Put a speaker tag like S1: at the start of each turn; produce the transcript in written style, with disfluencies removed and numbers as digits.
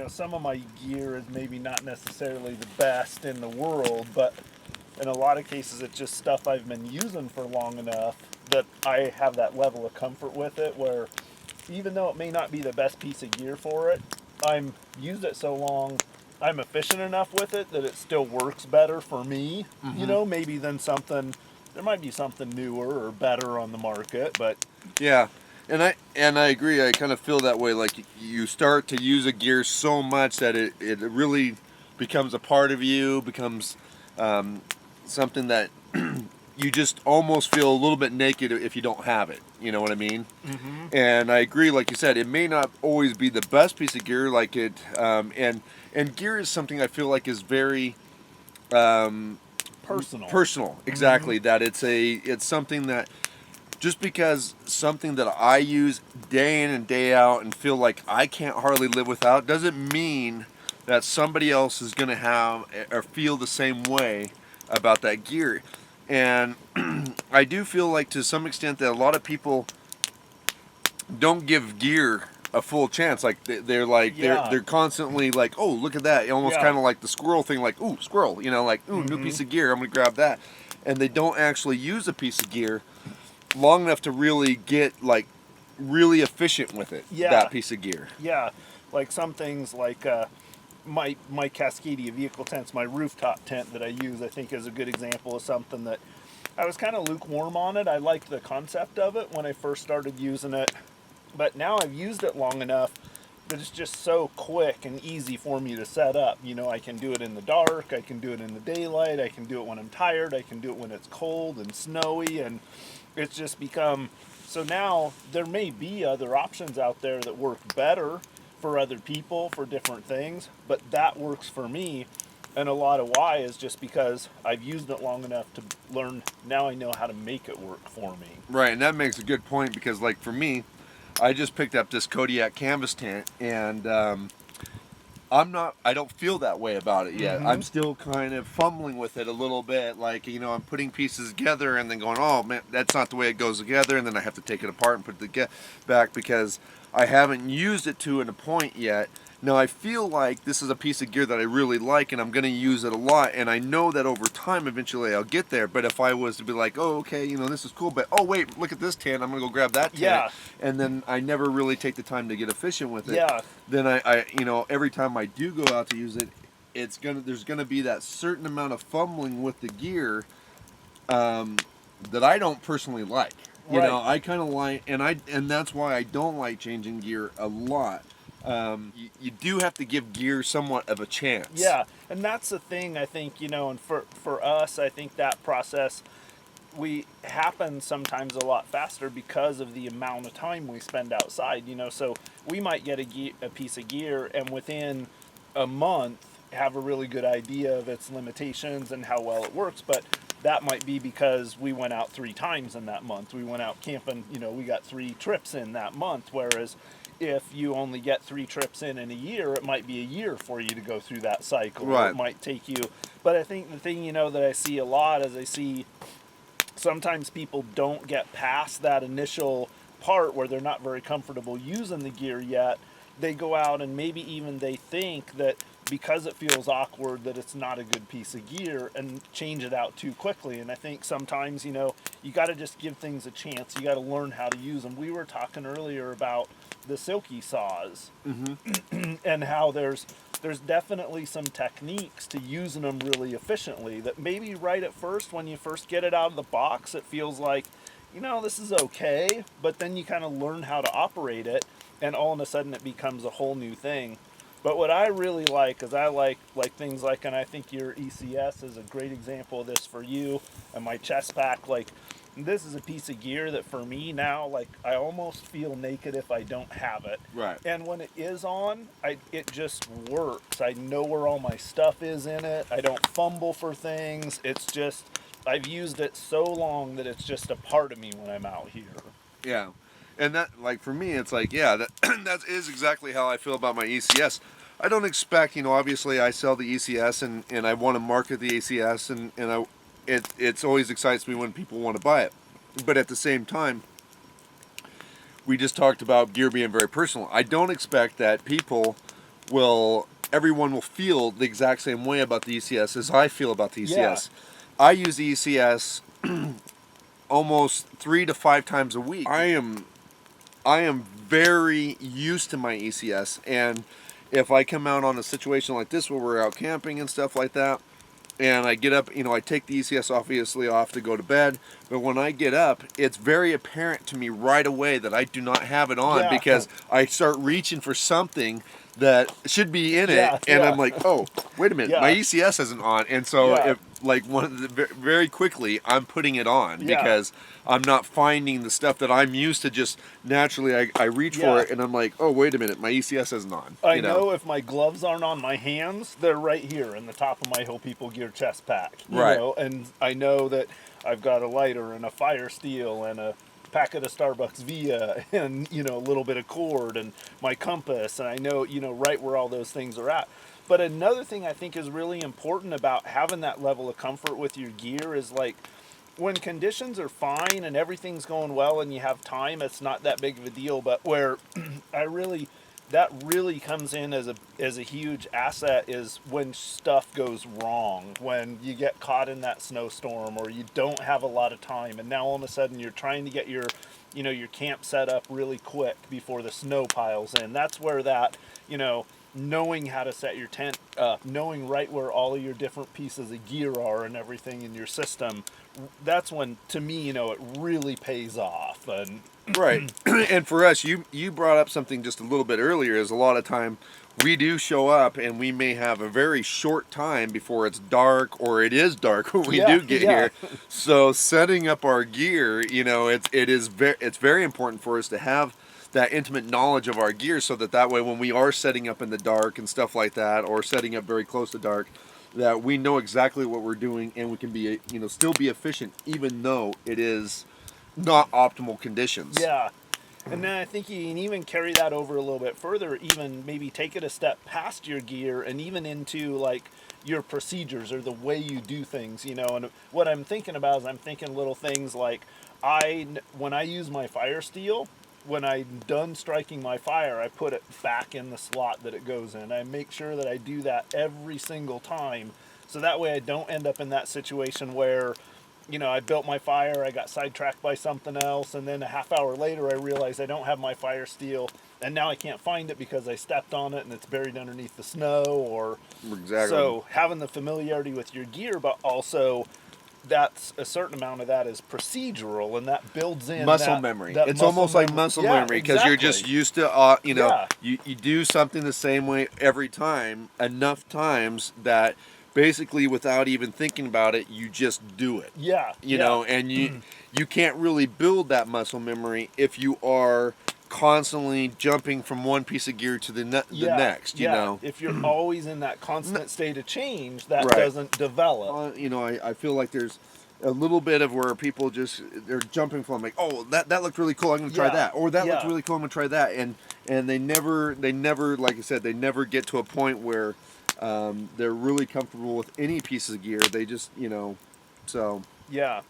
S1: some of my gear is maybe not necessarily the best in the world, but in a lot of cases it's just stuff I've been using for long enough that I have that level of comfort with it where even though it may not be the best piece of gear for it, I'm used it so long, I'm efficient enough with it that it still works better for me, maybe than there might be something newer or better on the market, but
S2: Yeah, and I agree. I kind of feel that way. Like you start to use a gear so much that it really becomes a part of you, becomes something that you just almost feel a little bit naked if you don't have it. You know what I mean?
S1: mm-hmm.
S2: And I agree. Like you said, it may not always be the best piece of gear. Like and gear is something I feel like is very
S1: Personal.
S2: personal. Exactly. That it's something that just because something that I use day in and day out and feel like I can't hardly live without doesn't mean that somebody else is going to have or feel the same way about that gear. And I do feel like to some extent that a lot of people don't give gear a full chance. Like they're like
S1: Yeah.
S2: they're constantly like, oh, look at that. Almost
S1: Yeah.
S2: kind of like the squirrel thing, like, ooh, squirrel, like, ooh, new piece of gear, I'm gonna grab that. And they don't actually use a piece of gear long enough to really get like really efficient with it.
S1: Yeah.
S2: That piece of gear.
S1: Yeah, like some things like my Cascadia vehicle tents, my rooftop tent that I use, I think is a good example of something that I was kind of lukewarm on it. I liked the concept of it when I first started using it, but now I've used it long enough that it's just so quick and easy for me to set up. I can do it in the dark, I can do it in the daylight, I can do it when I'm tired, I can do it when it's cold and snowy, and it's just become so now there may be other options out there that work better for other people for different things, but that works for me. And a lot of why is just because I've used it long enough to learn. Now I know how to make it work for me.
S2: Right, and that makes a good point because like for me, I just picked up this Kodiak canvas tent and I don't feel that way about it yet. I'm still kind of fumbling with it a little bit. Like, I'm putting pieces together and then going, oh man, that's not the way it goes together. And then I have to take it apart and put it back because I haven't used it to a point yet. Now I feel like this is a piece of gear that I really like and I'm going to use it a lot. And I know that over time, eventually I'll get there. But if I was to be like, oh, okay, this is cool, but oh wait, look at this tent. I'm going to go grab that tent.
S1: Yeah.
S2: And then I never really take the time to get efficient with it.
S1: Yeah.
S2: Then I every time I do go out to use it, there's gonna be that certain amount of fumbling with the gear that I don't personally like.
S1: Right.
S2: I kind of like, and that's why I don't like changing gear a lot. You do have to give gear somewhat of a chance.
S1: Yeah, and that's the thing I think, and for us, I think that process we happen sometimes a lot faster because of the amount of time we spend outside. So we might get a piece of gear and within a month have a really good idea of its limitations and how well it works, but that might be because we went out 3 times in that month. We went out camping, we got 3 trips in that month, whereas if you only get 3 trips in a year, it might be a year for you to go through that cycle.
S2: Right.
S1: It might take you, but I think the thing, that I see a lot is I see sometimes people don't get past that initial part where they're not very comfortable using the gear yet. They go out and maybe even they think that because it feels awkward that it's not a good piece of gear and change it out too quickly. And I think sometimes, you got to just give things a chance. You got to learn how to use them. We were talking earlier about the silky saws and how there's definitely some techniques to using them really efficiently that maybe right at first when you first get it out of the box it feels like this is okay, but then you kind of learn how to operate it and all of a sudden it becomes a whole new thing. But what I really like is I like things like, and I think your ECS is a great example of this for you, and my chest pack, like this is a piece of gear that for me now, like I almost feel naked if I don't have it.
S2: Right.
S1: And when it is on, it just works. I know where all my stuff is in it. I don't fumble for things. It's just, I've used it so long that it's just a part of me when I'm out here.
S2: Yeah. And that, like, for me, it's like, yeah, that is exactly how I feel about my ECS. I don't expect, obviously I sell the ECS and I want to market the ECS and it's always excites me when people want to buy it. But at the same time, we just talked about gear being very personal. I don't expect that people everyone will feel the exact same way about the ECS as I feel about the ECS.
S1: Yeah.
S2: I use the ECS almost 3 to 5 times a week. I am very used to my ECS, and if I come out on a situation like this where we're out camping and stuff like that, and I get up, I take the ECS obviously off to go to bed, but when I get up, it's very apparent to me right away that I do not have it on,
S1: Yeah.
S2: because I start reaching for something that should be in
S1: Yeah,
S2: it, and
S1: yeah.
S2: I'm like, oh, wait a minute,
S1: Yeah.
S2: my ECS isn't on, and so
S1: Yeah.
S2: if, like, very quickly, I'm putting it on,
S1: Yeah.
S2: because I'm not finding the stuff that I'm used to just naturally. I reach for
S1: Yeah.
S2: it, and I'm like, oh, wait a minute, my ECS isn't on.
S1: I know if my gloves aren't on my hands, they're right here in the top of my Hill People Gear chest pack. You
S2: Right.
S1: know, and I know that I've got a lighter and a fire steel and a packet of Starbucks Via and, a little bit of cord and my compass, and I know, right where all those things are at. But another thing I think is really important about having that level of comfort with your gear is, like, when conditions are fine and everything's going well and you have time, it's not that big of a deal. But where that really comes in as a huge asset is when stuff goes wrong, when you get caught in that snowstorm or you don't have a lot of time, and now all of a sudden you're trying to get your camp set up really quick before the snow piles in. That's where that, knowing how to set your tent up, knowing right where all of your different pieces of gear are and everything in your system, that's when, to me, it really pays off. And
S2: Right. And for us, you brought up something just a little bit earlier, is a lot of time we do show up and we may have a very short time before it's dark, or it is dark when we do get here. So setting up our gear, it's very important for us to have that intimate knowledge of our gear, so that way when we are setting up in the dark and stuff like that, or setting up very close to dark, that we know exactly what we're doing, and we can be, still be efficient even though it is not optimal conditions.
S1: Yeah. And then I think you can even carry that over a little bit further, even maybe take it a step past your gear and even into, like, your procedures or the way you do things, And what I'm thinking about is I'm thinking little things like, when I use my fire steel, when I'm done striking my fire, I put it back in the slot that it goes in. I make sure that I do that every single time, so that way I don't end up in that situation where, I built my fire, I got sidetracked by something else, and then a half hour later I realized I don't have my fire steel, and now I can't find it because I stepped on it and it's buried underneath the snow. Or
S2: Exactly.
S1: So having the familiarity with your gear, but also that's a certain amount of that is procedural, and that builds in
S2: muscle memory.
S1: That
S2: It's
S1: muscle
S2: almost like muscle memory, because you're just used to, you do something the same way every time, enough times that basically without even thinking about it, you just do it. And you can't really build that muscle memory if you are constantly jumping from one piece of gear to the next.
S1: If you're always in that constant state of change, that
S2: Right.
S1: doesn't develop.
S2: I feel like there's a little bit of where people they're jumping from, like, oh, that looked really cool, I'm gonna try that, or that looked really cool, I'm gonna try that, and they never, like I said, they never get to a point where they're really comfortable with any piece of gear. They just, so
S1: Yeah.